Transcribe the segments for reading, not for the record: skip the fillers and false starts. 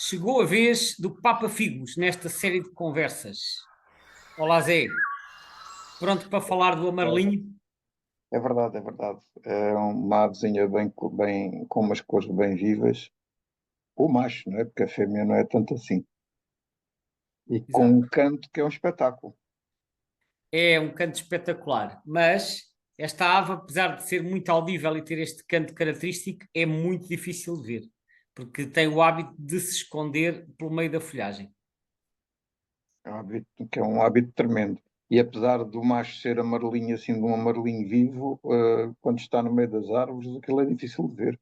Chegou a vez do Papa Figos nesta série de conversas. Olá, Zé. Pronto para falar do amarelinho? É verdade, é verdade. É uma avezinha com umas cores bem vivas. O macho, não é? Porque a fêmea não é tanto assim. E com Exato. um canto que é um espetáculo. É um canto espetacular, mas esta ave, apesar de ser muito audível e ter este canto característico, é muito difícil de ver, porque tem o hábito de se esconder pelo meio da folhagem. Que é um hábito tremendo. E apesar do macho ser amarelinho, assim, de um amarelinho vivo, quando está no meio das árvores, aquilo é difícil de ver.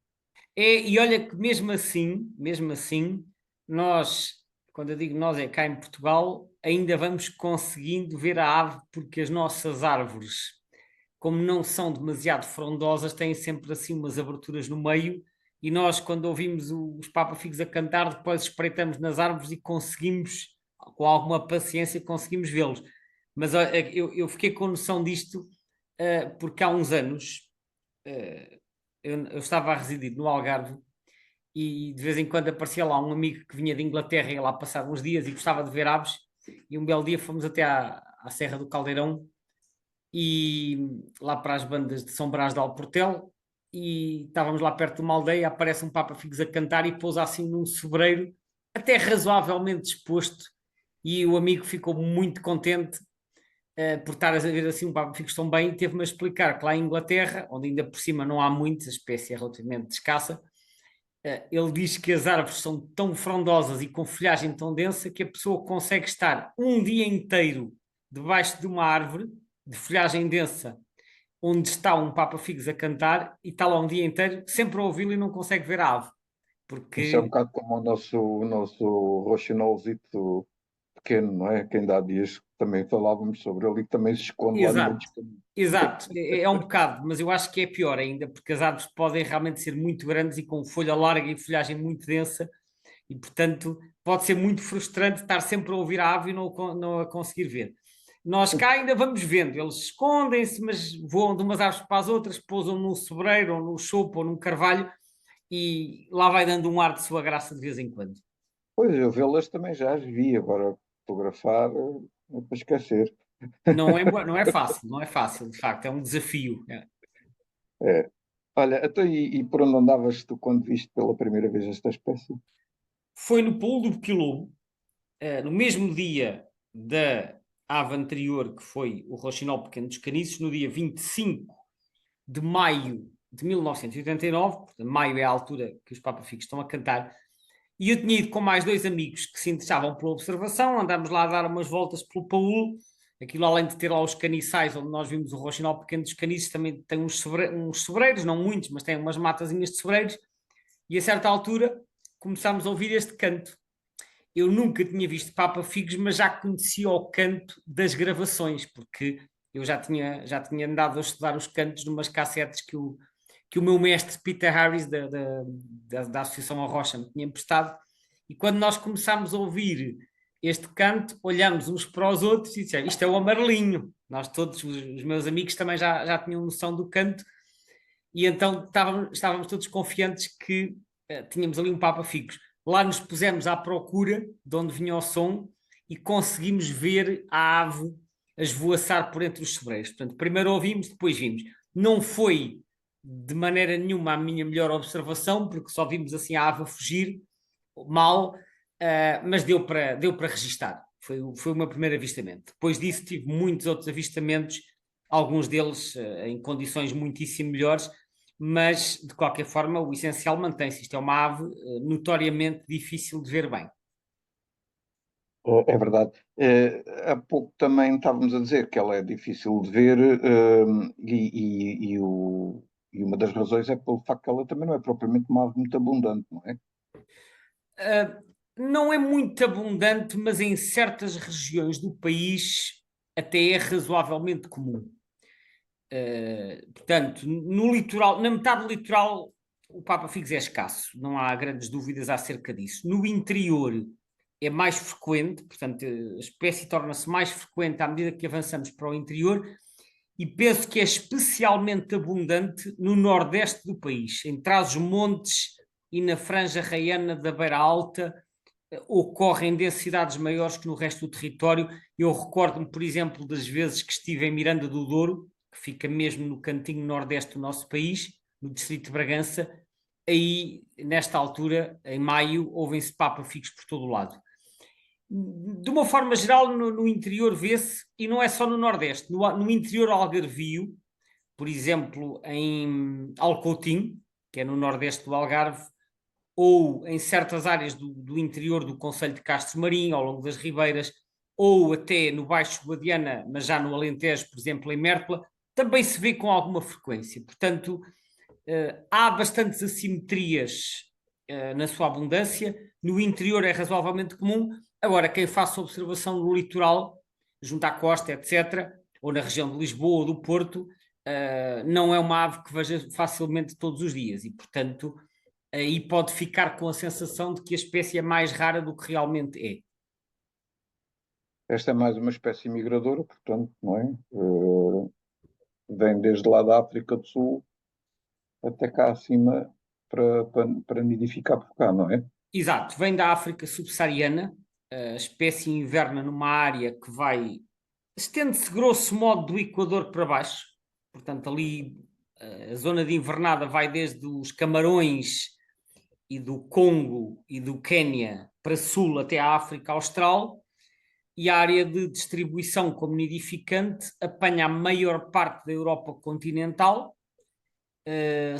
E olha que mesmo assim, nós, quando eu digo nós, é cá em Portugal, ainda vamos conseguindo ver a ave, porque as nossas árvores, como não são demasiado frondosas, têm sempre assim umas aberturas no meio, e nós, quando ouvimos os papafigos a cantar, depois espreitamos nas árvores e conseguimos, com alguma paciência, conseguimos vê-los. Mas eu fiquei com noção disto, porque há uns anos, eu estava a residir no Algarve e de vez em quando aparecia lá um amigo que vinha de Inglaterra e ia lá passar uns dias e gostava de ver aves. E um belo dia fomos até à Serra do Caldeirão e lá para as bandas de São Brás de Alportel e estávamos lá perto de uma aldeia, aparece um Papa-Figos a cantar e pousa assim num sobreiro, até razoavelmente disposto, e o amigo ficou muito contente por estar a ver assim um Papa-Figos tão bem, e teve-me a explicar que lá em Inglaterra, onde ainda por cima não há muitos, a espécie é relativamente escassa, ele diz que as árvores são tão frondosas e com folhagem tão densa que a pessoa consegue estar um dia inteiro debaixo de uma árvore de folhagem densa, onde está um Papa-Figos a cantar e está lá um dia inteiro, sempre a ouvi-lo e não consegue ver a ave. Isso é um Porque, bocado como o nosso roxinolzito pequeno, não é? Que ainda há dias também falávamos sobre ele e que também se esconde lá no meio dos exato, caminhos. exato, é um bocado, mas eu acho que é pior ainda, porque as árvores podem realmente ser muito grandes e com folha larga e folhagem muito densa, e portanto pode ser muito frustrante estar sempre a ouvir a ave e não a conseguir ver. Nós cá ainda vamos vendo, eles escondem-se, mas voam de umas árvores para as outras, pousam num sobreiro, ou num chopo, ou num carvalho, e lá vai dando um ar de sua graça de vez em quando. Pois, eu vê-las também já as vi, agora fotografar é para esquecer. Não é fácil, não é fácil, de facto, é um desafio. É. Olha, então, e por onde andavas tu quando viste pela primeira vez esta espécie? Foi no pulo do Boquilobo, no mesmo dia da ave anterior, que foi o Rouxinol Pequeno dos Caniços, no dia 25 de maio de 1989, portanto, maio é a altura que os Papafigos estão a cantar, e eu tinha ido com mais dois amigos que se interessavam pela observação, andámos lá a dar umas voltas pelo Paulo, aquilo além de ter lá os caniçais, onde nós vimos o Rouxinol Pequeno dos Caniços, também tem uns sobreiros, não muitos, mas tem umas matazinhas de sobreiros, e a certa altura começámos a ouvir este canto. Eu nunca tinha visto Papa Figos, mas já conhecia o canto das gravações, porque eu já tinha andado a estudar os cantos numas cassetes que o meu mestre Peter Harris, da Associação A Rocha, me tinha emprestado. E quando nós começámos a ouvir este canto, olhámos uns para os outros e dissemos: Isto é o amarelinho. Nós todos, os meus amigos, também já tinham noção do canto, e então estávamos todos confiantes que tínhamos ali um Papa Figos. Lá nos pusemos à procura de onde vinha o som e conseguimos ver a ave a esvoaçar por entre os sobreiros. Portanto, primeiro ouvimos, depois vimos. Não foi de maneira nenhuma a minha melhor observação, porque só vimos assim a ave a fugir mal, mas deu para registar. Foi o meu primeiro avistamento. Depois disso tive muitos outros avistamentos, alguns deles em condições muitíssimo melhores, mas de qualquer forma o essencial mantém-se. Isto é uma ave notoriamente difícil de ver bem. É verdade. Há pouco também estávamos a dizer que ela é difícil de ver, e uma das razões é pelo facto que ela também não é propriamente uma ave muito abundante, não é? Não é muito abundante, mas em certas regiões do país até é razoavelmente comum. Portanto, no litoral, na metade do litoral, o Papa Figos é escasso, não há grandes dúvidas acerca disso. No interior é mais frequente, portanto, a espécie torna-se mais frequente à medida que avançamos para o interior, e penso que é especialmente abundante no nordeste do país, em Trás-os-Montes e na franja raiana da Beira Alta, ocorre em densidades maiores que no resto do território. Eu recordo-me, por exemplo, das vezes que estive em Miranda do Douro, que fica mesmo no cantinho nordeste do nosso país, no distrito de Bragança. Aí, nesta altura, em maio, ouvem-se papa-figos por todo o lado. De uma forma geral, no interior vê-se, e não é só no Nordeste, no interior algarvio, por exemplo, em Alcoutim, que é no Nordeste do Algarve, ou em certas áreas do interior do concelho de Castro Marinho, ao longo das ribeiras, ou até no Baixo Guadiana, mas já no Alentejo, por exemplo, em Mértola, também se vê com alguma frequência. Portanto, há bastantes assimetrias na sua abundância. No interior é razoavelmente comum. Agora, quem faça observação no litoral, junto à costa, etc., ou na região de Lisboa ou do Porto, não é uma ave que veja facilmente todos os dias e, portanto, aí pode ficar com a sensação de que a espécie é mais rara do que realmente é. Esta é mais uma espécie migradora, portanto, não é? Vem desde lá da África do Sul até cá acima para nidificar por cá, não é? Exato, vem da África subsaariana, a espécie inverna numa área que vai, estende-se grosso modo do Equador para baixo, portanto ali a zona de invernada vai desde os Camarões e do Congo e do Quénia para sul até a África Austral, e a área de distribuição como nidificante apanha a maior parte da Europa continental,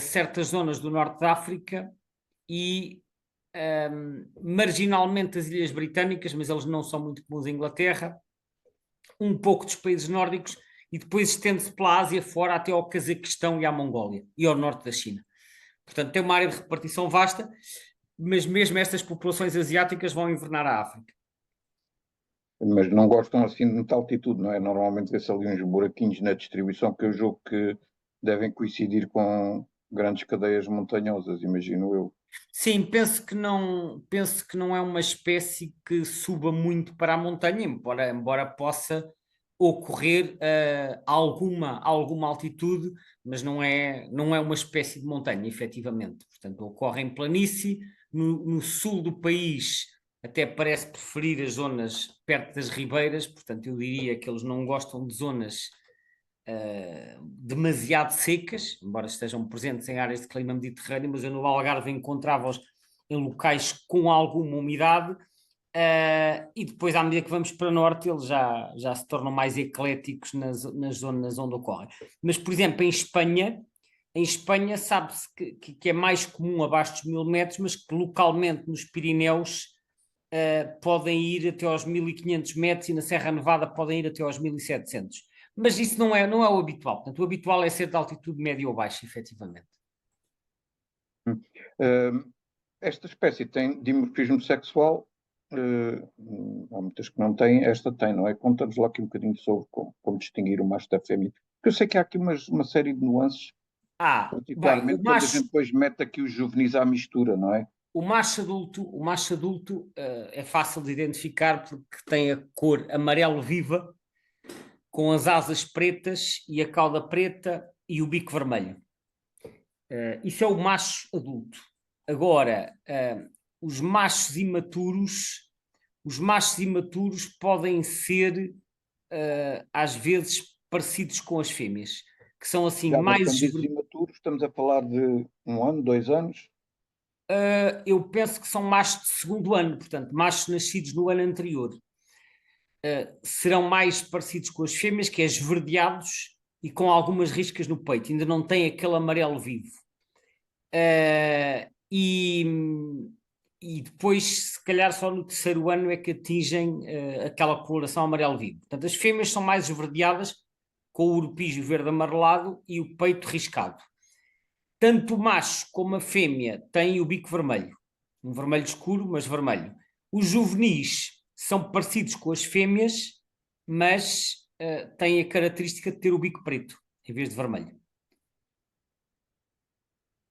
certas zonas do norte da África e marginalmente as Ilhas Britânicas, mas eles não são muito comuns em Inglaterra, um pouco dos países nórdicos, e depois estende-se pela Ásia fora até ao Cazaquistão e à Mongólia e ao norte da China. Portanto, tem uma área de repartição vasta, mas mesmo estas populações asiáticas vão invernar a África. Mas não gostam assim de muita altitude, não é? Normalmente vê-se ali uns buraquinhos na distribuição que eu julgo que devem coincidir com grandes cadeias montanhosas, imagino eu. Sim, penso que não é uma espécie que suba muito para a montanha, embora possa ocorrer alguma altitude, mas não é uma espécie de montanha, efetivamente. Portanto, ocorre em planície, no sul do país até parece preferir as zonas perto das ribeiras, portanto, eu diria que eles não gostam de zonas demasiado secas, embora estejam presentes em áreas de clima mediterrâneo, mas eu no Algarve encontrava-os em locais com alguma umidade, e depois, à medida que vamos para o norte, eles já se tornam mais ecléticos nas zonas onde ocorrem. Mas, por exemplo, em Espanha sabe-se que é mais comum abaixo dos 1000 metros, mas que localmente nos Pirineus podem ir até aos 1500 metros e na Serra Nevada podem ir até aos 1700. Mas isso não é o habitual. Portanto, o habitual é ser de altitude média ou baixa, efetivamente. Esta espécie tem dimorfismo sexual, há muitas que não têm, esta tem, não é? Conta-nos lá aqui um bocadinho sobre como distinguir o macho da fêmea. Porque eu sei que há aqui uma série de nuances, Bem, particularmente quando a gente depois mete aqui os juvenis à mistura, não é? o macho adulto é fácil de identificar porque tem a cor amarelo viva, com as asas pretas e a cauda preta e o bico vermelho. Isso é o macho adulto. Agora, os machos imaturos podem ser, às vezes, parecidos com as fêmeas, que são assim Já, mas mais. quando dizes imaturos, estamos a falar de 1 ano, 2 anos? Eu penso que são machos de segundo ano, portanto, machos nascidos no ano anterior. Serão mais parecidos com as fêmeas, que é esverdeados e com algumas riscas no peito, ainda não tem aquele amarelo vivo. E depois, se calhar, só no terceiro ano é que atingem aquela coloração amarelo vivo. Portanto, as fêmeas são mais esverdeadas, com o urupígio verde amarelado e o peito riscado. Tanto o macho como a fêmea têm o bico vermelho, um vermelho escuro, mas vermelho. Os juvenis são parecidos com as fêmeas, mas têm a característica de ter o bico preto, em vez de vermelho.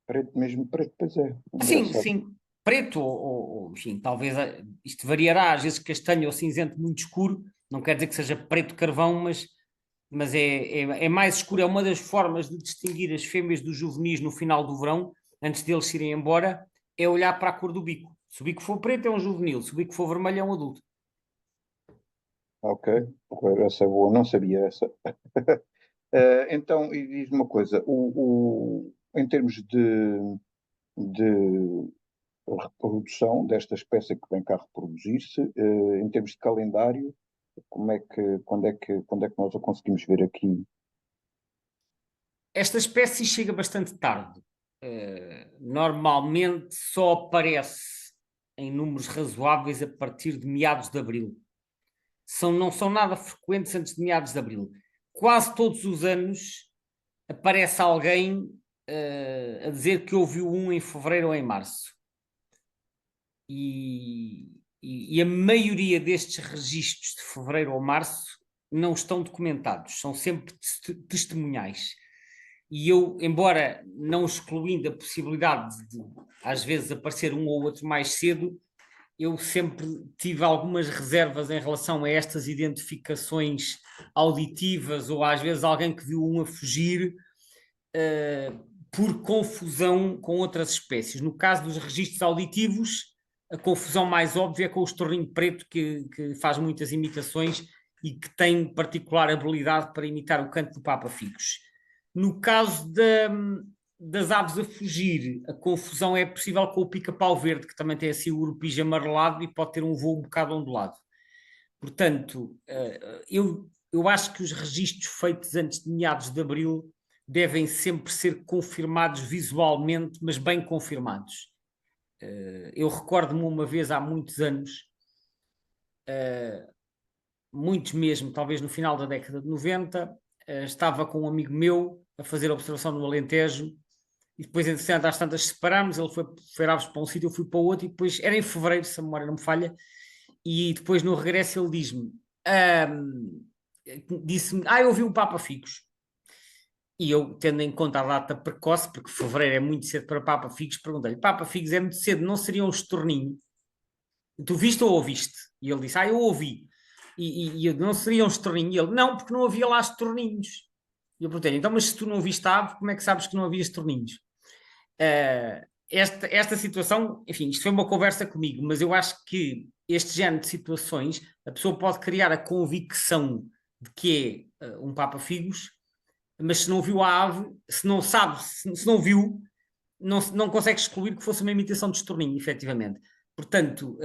Preto mesmo, preto, pois é. Sim, Engraçado. sim. Preto, enfim, talvez isto variará, às vezes castanho ou cinzento muito escuro, não quer dizer que seja preto carvão, mas é mais escuro. É uma das formas de distinguir as fêmeas dos juvenis no final do verão, antes deles irem embora, é olhar para a cor do bico. Se o bico for preto é um juvenil, se o bico for vermelho é um adulto. Ok, essa é boa, não sabia essa. Então, e diz-me uma coisa, em termos de reprodução desta espécie que vem cá reproduzir-se, em termos de calendário, quando é que nós a conseguimos ver aqui? Esta espécie chega bastante tarde. Normalmente só aparece em números razoáveis a partir de meados de abril. Não são nada frequentes antes de meados de abril. Quase todos os anos aparece alguém a dizer que ouviu um em fevereiro ou em março. E a maioria destes registros de fevereiro ou março não estão documentados, são sempre testemunhais. E eu, embora não excluindo a possibilidade de às vezes aparecer um ou outro mais cedo, eu sempre tive algumas reservas em relação a estas identificações auditivas, ou às vezes alguém que viu um a fugir por confusão com outras espécies. No caso dos registros auditivos, a confusão mais óbvia é com o estorninho preto, que faz muitas imitações e que tem particular habilidade para imitar o canto do Papa-Figos. No caso das aves a fugir, a confusão é possível com o pica-pau verde, que também tem assim o urupige amarelado e pode ter um voo um bocado ondulado. Portanto, eu acho que os registros feitos antes de meados de abril devem sempre ser confirmados visualmente, mas bem confirmados. Eu recordo-me uma vez há muitos anos, muitos mesmo, talvez no final da década de 90, estava com um amigo meu a fazer observação no Alentejo e depois, entretanto, às tantas separámos, ele foi aves para um sítio, eu fui para o outro e depois, era em fevereiro, se a memória não me falha, e depois no regresso ele disse-me, eu ouvi o Papa-Figos. E eu, tendo em conta a data precoce, porque fevereiro é muito cedo para Papa-Figos, perguntei-lhe, Papa-Figos é muito cedo, não seria um estorninho? Tu viste ou ouviste? E ele disse, eu ouvi. E eu, não seria um estorninho? E ele, não, porque não havia lá estorninhos. E eu perguntei-lhe, então, mas se tu não ouviste a ave, como é que sabes que não havia estorninhos? Esta situação, enfim, isto foi uma conversa comigo, mas eu acho que este género de situações, a pessoa pode criar a convicção de que é um Papa-Figos, mas se não viu a ave, se não sabe, se não viu, não consegue excluir que fosse uma imitação de estorninho, efetivamente. Portanto,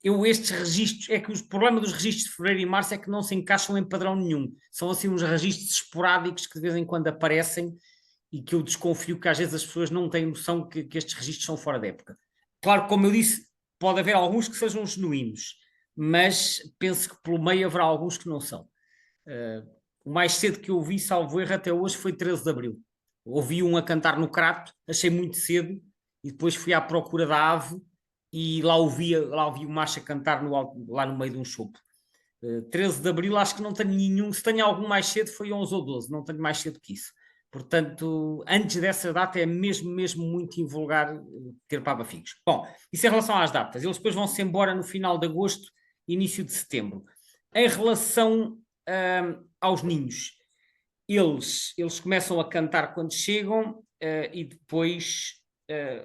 estes registros, é que o problema dos registros de fevereiro e março é que não se encaixam em padrão nenhum. São assim uns registros esporádicos que de vez em quando aparecem e que eu desconfio que às vezes as pessoas não têm noção que estes registros são fora da época. Claro, como eu disse, pode haver alguns que sejam genuínos, mas penso que pelo meio haverá alguns que não são. O mais cedo que eu vi, salvo erro, até hoje foi 13 de Abril. Ouvi um a cantar no Crato, achei muito cedo, e depois fui à procura da ave e lá ouvi o macho a cantar lá no meio de um chopo. 13 de Abril acho que não tenho nenhum, se tenho algum mais cedo foi 11 ou 12, não tenho mais cedo que isso. Portanto, antes dessa data é mesmo muito invulgar ter Papa-Figos. Bom, isso em relação às datas. Eles depois vão-se embora no final de agosto, início de setembro. Em relação aos ninhos, eles começam a cantar quando chegam e depois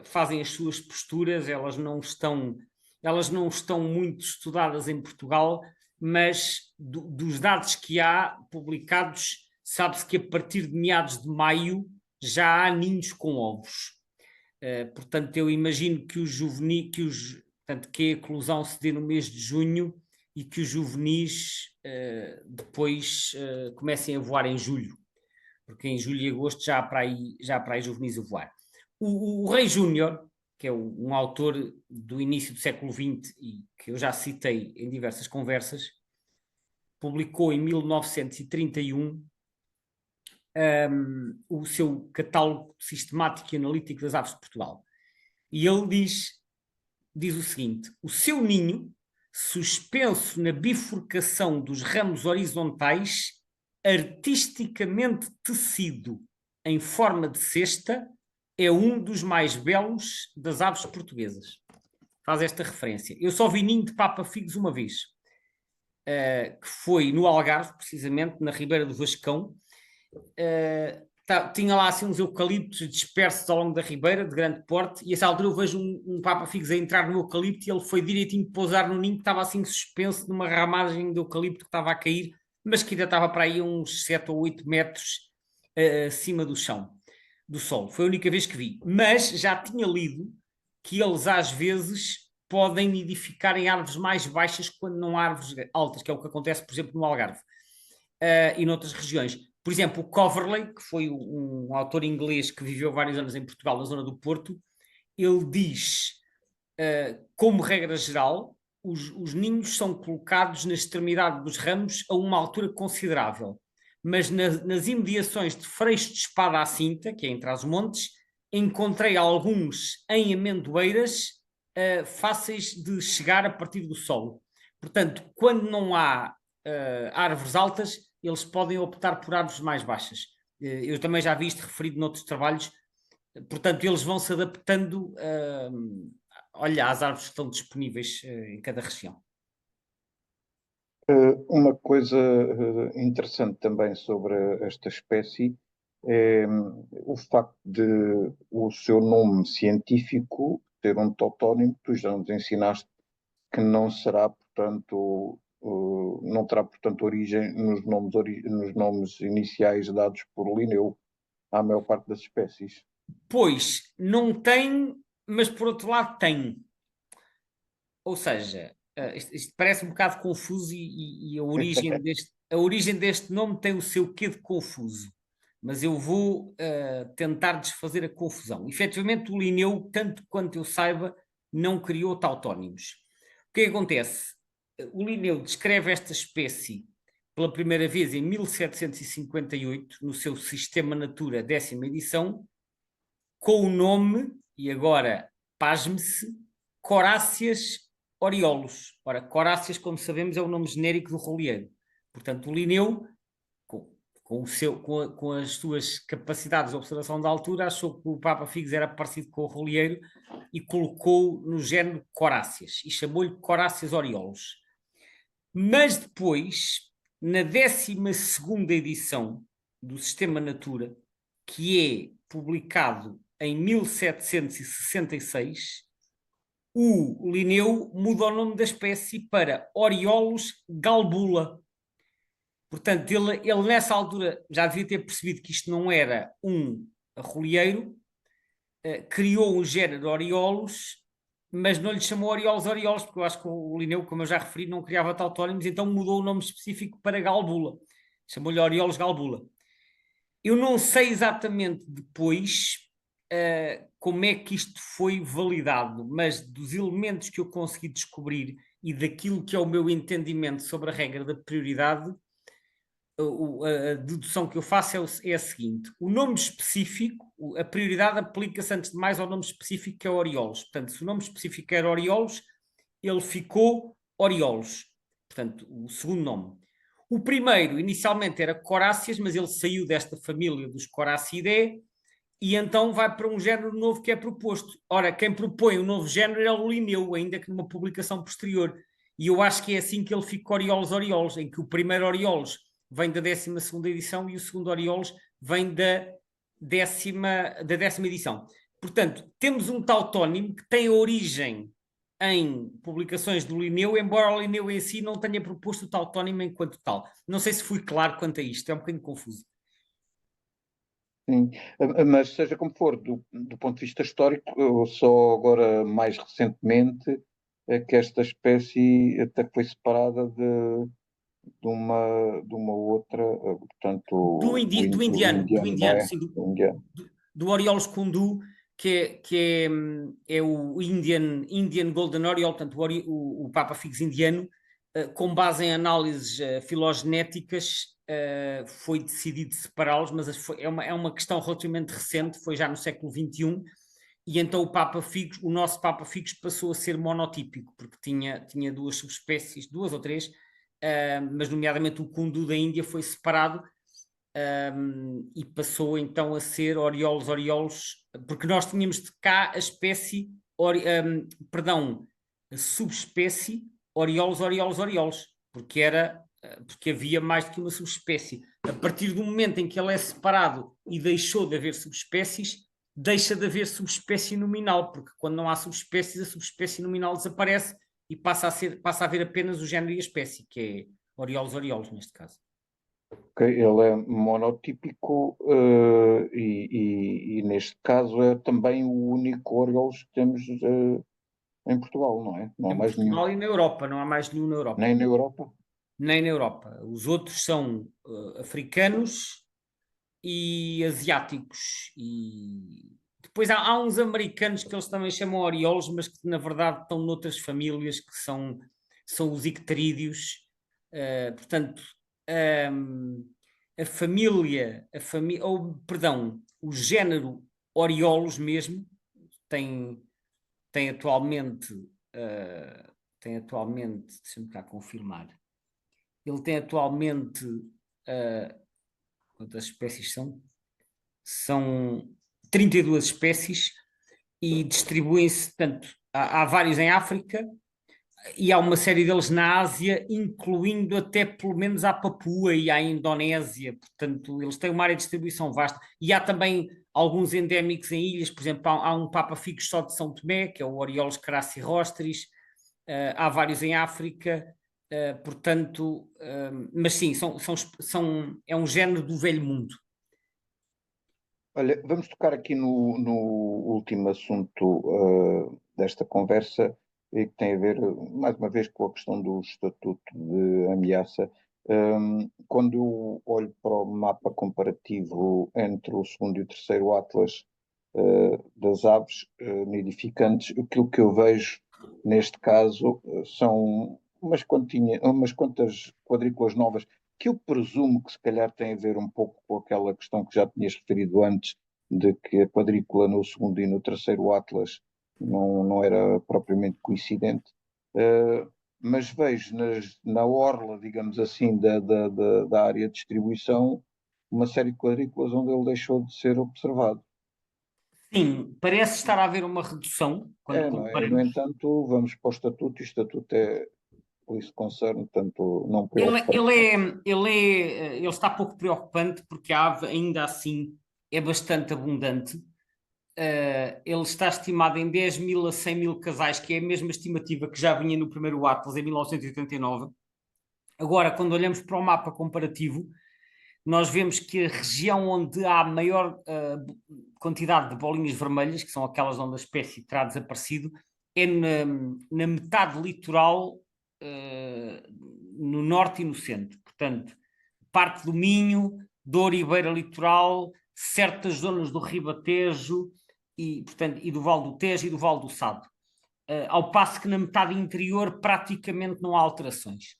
fazem as suas posturas. Elas não estão muito estudadas em Portugal, mas dos dados que há publicados, sabe-se que a partir de meados de maio já há ninhos com ovos. Portanto, eu imagino que que a eclosão se dê no mês de junho e que os juvenis depois comecem a voar em julho, porque em julho e agosto já há para aí juvenis a voar. O Rei Júnior, que é um autor do início do século XX e que eu já citei em diversas conversas, publicou em 1931 o seu catálogo sistemático e analítico das aves de Portugal. E ele diz o seguinte: o seu ninho, suspenso na bifurcação dos ramos horizontais, artisticamente tecido em forma de cesta, é um dos mais belos das aves portuguesas. Faz esta referência. Eu só vi ninho de Papa-Figos uma vez, que foi no Algarve, precisamente, na Ribeira do Vascão, tinha lá assim uns eucaliptos dispersos ao longo da ribeira, de grande porte, e a essa altura eu vejo um papa-figos a entrar no eucalipto e ele foi direitinho pousar no ninho que estava assim suspenso numa ramagem de eucalipto que estava a cair, mas que ainda estava para aí uns 7 ou 8 metros acima do chão, do solo. Foi a única vez que vi. Mas já tinha lido que eles às vezes podem nidificar em árvores mais baixas quando não há árvores altas, que é o que acontece, por exemplo, no Algarve e noutras regiões. Por exemplo, o Coverley, que foi um autor inglês que viveu vários anos em Portugal, na zona do Porto, ele diz, como regra geral, os ninhos são colocados na extremidade dos ramos a uma altura considerável, mas nas imediações de Freixo de Espada à Cinta, que é entre as montes, encontrei alguns em amendoeiras fáceis de chegar a partir do solo. Portanto, quando não há árvores altas, eles podem optar por árvores mais baixas. Eu também já vi isto referido noutros trabalhos. Portanto, eles vão se adaptando olha, às árvores que estão disponíveis em cada região. Uma coisa interessante também sobre esta espécie é o facto de o seu nome científico ter um tautónimo. Tu já nos ensinaste que não será, portanto, não terá, portanto, origem nos nomes iniciais dados por Linneu à maior parte das espécies. Pois, não tem, mas por outro lado tem. Ou seja, isto parece um bocado confuso e a origem deste nome tem o seu quê de confuso. Mas eu vou tentar desfazer a confusão. Efetivamente, o Linneu, tanto quanto eu saiba, não criou tautónimos. O que acontece? O Linneu descreve esta espécie pela primeira vez em 1758, no seu Sistema Natura, 10ª edição, com o nome, e agora pasme-se, Coráceas Oriolos. Ora, Coráceas, como sabemos, é o nome genérico do roleiro. Portanto, o Linneu, com as suas capacidades de observação da altura, achou que o Papa Figos era parecido com o roleiro e colocou no género Coráceas e chamou-lhe Coráceas Oriolos. Mas depois, na 12ª edição do Sistema Natura, que é publicado em 1766, o Linneu muda o nome da espécie para Oriolos galbula. Portanto, ele nessa altura já devia ter percebido que isto não era um arrolheiro, criou um género Oriolos, mas não lhe chamou Oriolos, porque eu acho que o Linneu, como eu já referi, não criava tautónimos, então mudou o nome específico para Galbula. Chamou-lhe Oriolos Galbula. Eu não sei exatamente depois como é que isto foi validado, mas dos elementos que eu consegui descobrir e daquilo que é o meu entendimento sobre a regra da prioridade, a dedução que eu faço é a seguinte: o nome específico, a prioridade aplica-se antes de mais ao nome específico, que é Oriolos. Portanto, se o nome específico era Oriolos, ele ficou Oriolos. Portanto, o segundo nome. O primeiro, inicialmente, era Coráceas, mas ele saiu desta família dos Coracidae e então vai para um género novo que é proposto. Ora, quem propõe o novo género é o Linneu, ainda que numa publicação posterior. E eu acho que é assim que ele fica Oriolos, em que o primeiro Oriolos vem da 12ª edição e o segundo Oriolos vem da 10ª edição. Portanto, temos um tautónimo que tem origem em publicações do Linneu, embora o Linneu em si não tenha proposto o tautónimo enquanto tal. Não sei se fui claro quanto a isto, é um bocadinho confuso. Sim, mas seja como for, do ponto de vista histórico, só agora mais recentemente é que esta espécie até foi separada de uma outra, portanto, Do do indiano, não indiano, é? sim, Do indiano. do Orioles Kundu, que é o Indian Golden Oriole, portanto, o Papa Figos indiano, com base em análises filogenéticas, foi decidido separá-los, mas é uma questão relativamente recente, foi já no século XXI, e então o nosso Papa Figos passou a ser monotípico, porque tinha duas subespécies, duas ou três, mas nomeadamente o Kundu da Índia foi separado e passou então a ser Oriolos, porque nós tínhamos de cá a espécie, a subespécie Oriolos, porque havia mais do que uma subespécie. A partir do momento em que ele é separado e deixou de haver subespécies, deixa de haver subespécie nominal, porque quando não há subespécies, a subespécie nominal desaparece e passa a haver apenas o género e a espécie, que é Orioles neste caso. Ele é monotípico e neste caso é também o único Orioles que temos em Portugal, não é? Não há Em mais nenhum. Portugal e na Europa, não há mais nenhum na Europa. Nem na Europa? Nem na Europa. Os outros são africanos e asiáticos. E depois há uns americanos que eles também chamam Orioles, mas que na verdade estão noutras famílias que são os icterídeos. Portanto, perdão, o género Oriolos mesmo tem, tem atualmente, deixa-me cá confirmar, ele tem atualmente, quantas espécies são? São 32 espécies e distribuem-se, portanto, há vários em África e há uma série deles na Ásia, incluindo até pelo menos a Papua e a Indonésia, portanto, eles têm uma área de distribuição vasta. E há também alguns endémicos em ilhas, por exemplo, há um papa-figos só de São Tomé, que é o Orioles crassirostris, há vários em África, portanto, mas sim, é um género do velho mundo. Olha, vamos tocar aqui no último assunto desta conversa, e que tem a ver, mais uma vez, com a questão do estatuto de ameaça. Quando eu olho para o mapa comparativo entre o segundo e o terceiro Atlas das aves nidificantes, aquilo que eu vejo neste caso são umas quantas quadrículas novas que eu presumo que se calhar tem a ver um pouco com aquela questão que já tinhas referido antes, de que a quadrícula no segundo e no terceiro Atlas não era propriamente coincidente. Mas vejo na orla, digamos assim, da área de distribuição, uma série de quadrículas onde ele deixou de ser observado. Sim, parece estar a haver uma redução quando Não é? No comparamos. entanto, vamos para o estatuto, e o estatuto é police concern, portanto, não Ele, preocupa. ele, é, ele está pouco preocupante porque a ave ainda assim é bastante abundante. Ele está estimado em 10 mil a 100 mil casais, que é a mesma estimativa que já vinha no primeiro Atlas em 1989. Agora, quando olhamos para o mapa comparativo, nós vemos que a região onde há maior quantidade de bolinhas vermelhas, que são aquelas onde a espécie terá desaparecido, é na metade litoral, no norte e no centro. Portanto, parte do Minho, Douro e Beira Litoral, certas zonas do Ribatejo e do Vale do Tejo e do Vale do Sado. Ao passo que na metade interior praticamente não há alterações.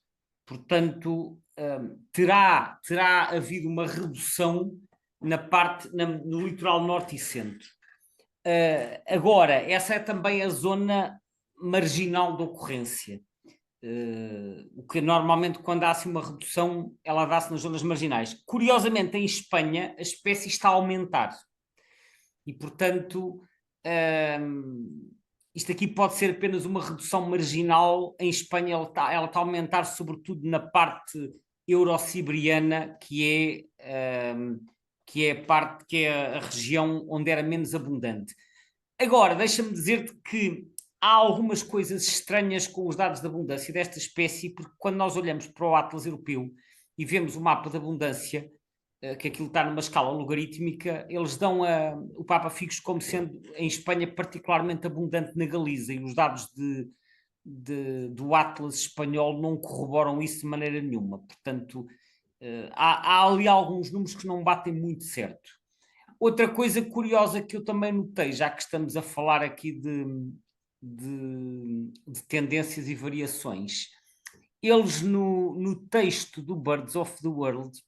Portanto, terá havido uma redução no litoral norte e centro. Agora, essa é também a zona marginal de ocorrência. O que normalmente, quando há assim uma redução, ela dá-se nas zonas marginais. Curiosamente, em Espanha, a espécie está a aumentar. E, portanto, isto aqui pode ser apenas uma redução marginal. Em Espanha, ela está a aumentar, sobretudo na parte eurosiberiana, que é a região onde era menos abundante. Agora, deixa-me dizer-te que há algumas coisas estranhas com os dados de abundância desta espécie, porque quando nós olhamos para o Atlas Europeu e vemos o mapa de abundância, que aquilo está numa escala logarítmica, eles dão o papa-figos como sendo, em Espanha, particularmente abundante na Galiza, e os dados do Atlas espanhol não corroboram isso de maneira nenhuma. Portanto, há ali alguns números que não batem muito certo. Outra coisa curiosa que eu também notei, já que estamos a falar aqui de tendências e variações, eles no texto do Birds of the World,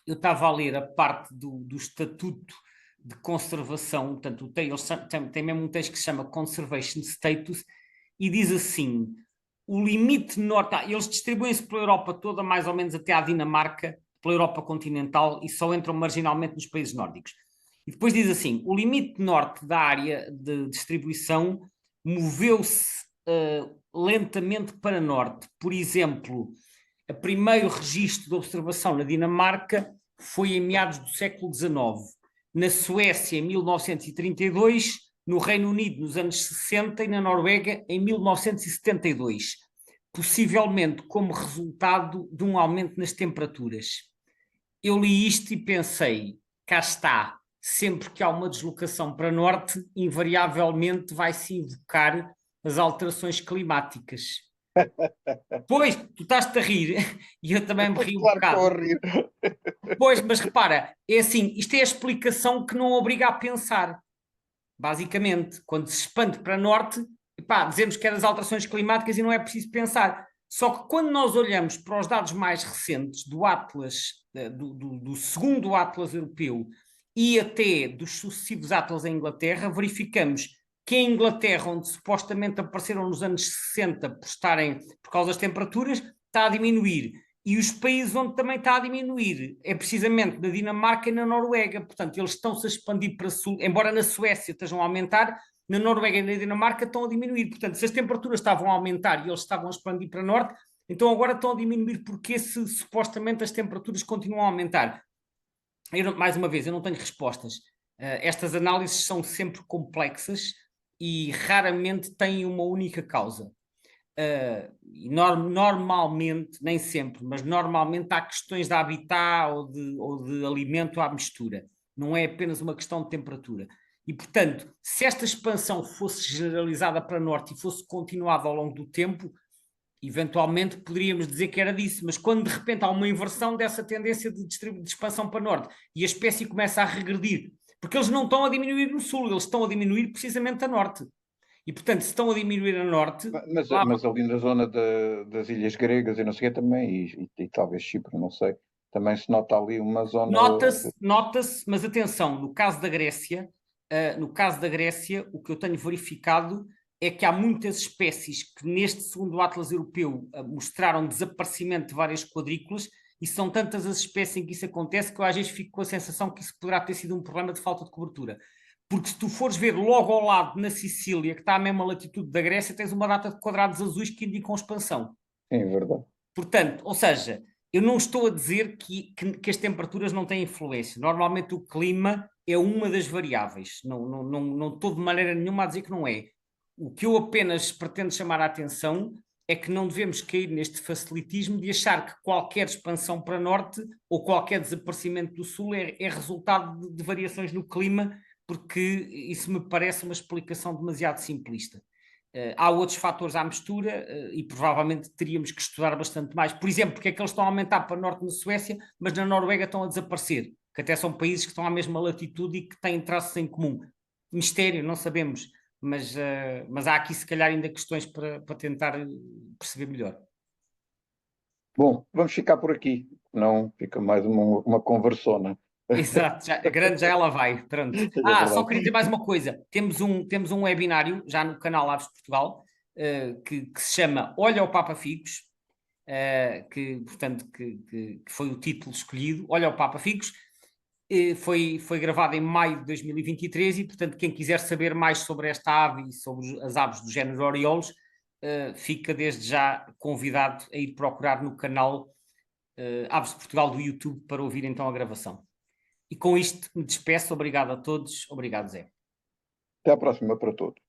eu estava a ler a parte do Estatuto de Conservação, portanto, tem mesmo um texto que se chama Conservation Status, e diz assim: o limite norte, eles distribuem-se pela Europa toda, mais ou menos até à Dinamarca, pela Europa continental, e só entram marginalmente nos países nórdicos. E depois diz assim: o limite norte da área de distribuição moveu-se lentamente para norte. Por exemplo, O primeiro registro de observação na Dinamarca foi em meados do século XIX, na Suécia em 1932, no Reino Unido nos anos 60 e na Noruega em 1972, possivelmente como resultado de um aumento nas temperaturas. Eu li isto e pensei, cá está, sempre que há uma deslocação para norte, invariavelmente vai-se invocar as alterações climáticas. Pois, tu estás-te a rir, e eu também me ri um Claro que estou a bocado. rir. Pois, mas repara, é assim, isto é a explicação que não obriga a pensar. Basicamente, quando se expande para norte, epá, dizemos que é das alterações climáticas e não é preciso pensar. Só que quando nós olhamos para os dados mais recentes do Atlas, do segundo Atlas europeu e até dos sucessivos Atlas em Inglaterra, verificamos que em Inglaterra, onde supostamente apareceram nos anos 60 por causa das temperaturas, está a diminuir. E os países onde também está a diminuir é precisamente na Dinamarca e na Noruega. Portanto, eles estão-se a expandir para sul, embora na Suécia estejam a aumentar, na Noruega e na Dinamarca estão a diminuir. Portanto, se as temperaturas estavam a aumentar e eles estavam a expandir para norte, então agora estão a diminuir porque se supostamente as temperaturas continuam a aumentar. Mais uma vez, eu não tenho respostas. Estas análises são sempre complexas e raramente têm uma única causa. Normalmente, nem sempre, mas normalmente há questões de habitat ou de alimento à mistura. Não é apenas uma questão de temperatura. E, portanto, se esta expansão fosse generalizada para norte e fosse continuada ao longo do tempo, eventualmente poderíamos dizer que era disso, mas quando de repente há uma inversão dessa tendência de expansão para norte e a espécie começa a regredir, porque eles não estão a diminuir no sul, eles estão a diminuir precisamente a norte. E, portanto, se estão a diminuir a norte... Mas ali na zona das ilhas gregas e não sei o quê também, e talvez Chipre, não sei, também se nota ali uma zona. Nota-se, mas atenção, no caso da Grécia, o que eu tenho verificado é que há muitas espécies que neste segundo Atlas Europeu mostraram desaparecimento de várias quadrículas, e são tantas as espécies em que isso acontece que eu às vezes fico com a sensação que isso poderá ter sido um problema de falta de cobertura. Porque se tu fores ver logo ao lado, na Sicília, que está à mesma latitude da Grécia, tens uma data de quadrados azuis que indicam expansão. Sim, é verdade. Portanto, ou seja, eu não estou a dizer que as temperaturas não têm influência. Normalmente o clima é uma das variáveis. Não estou de maneira nenhuma a dizer que não é. O que eu apenas pretendo chamar a atenção é que não devemos cair neste facilitismo de achar que qualquer expansão para norte ou qualquer desaparecimento do sul é resultado de variações no clima, porque isso me parece uma explicação demasiado simplista. Há outros fatores à mistura e provavelmente teríamos que estudar bastante mais. Por exemplo, porque é que eles estão a aumentar para norte na Suécia, mas na Noruega estão a desaparecer, que até são países que estão à mesma latitude e que têm traços em comum. Mistério, não sabemos, mas há aqui se calhar ainda questões para tentar perceber melhor. Bom, vamos ficar por aqui, não fica mais uma conversona. Exato, a grande já ela vai. Pronto. É Só verdade. queria dizer mais uma coisa. Temos um webinário já no canal Aves de Portugal que se chama Olha o Papa Figos, portanto, que foi o título escolhido, Olha o Papa Figos. Foi gravado em maio de 2023 e, portanto, quem quiser saber mais sobre esta ave e sobre as aves do género Orioles, fica desde já convidado a ir procurar no canal Aves de Portugal do YouTube para ouvir então a gravação. E com isto me despeço. Obrigado a todos. Obrigado, Zé. Até à próxima para todos.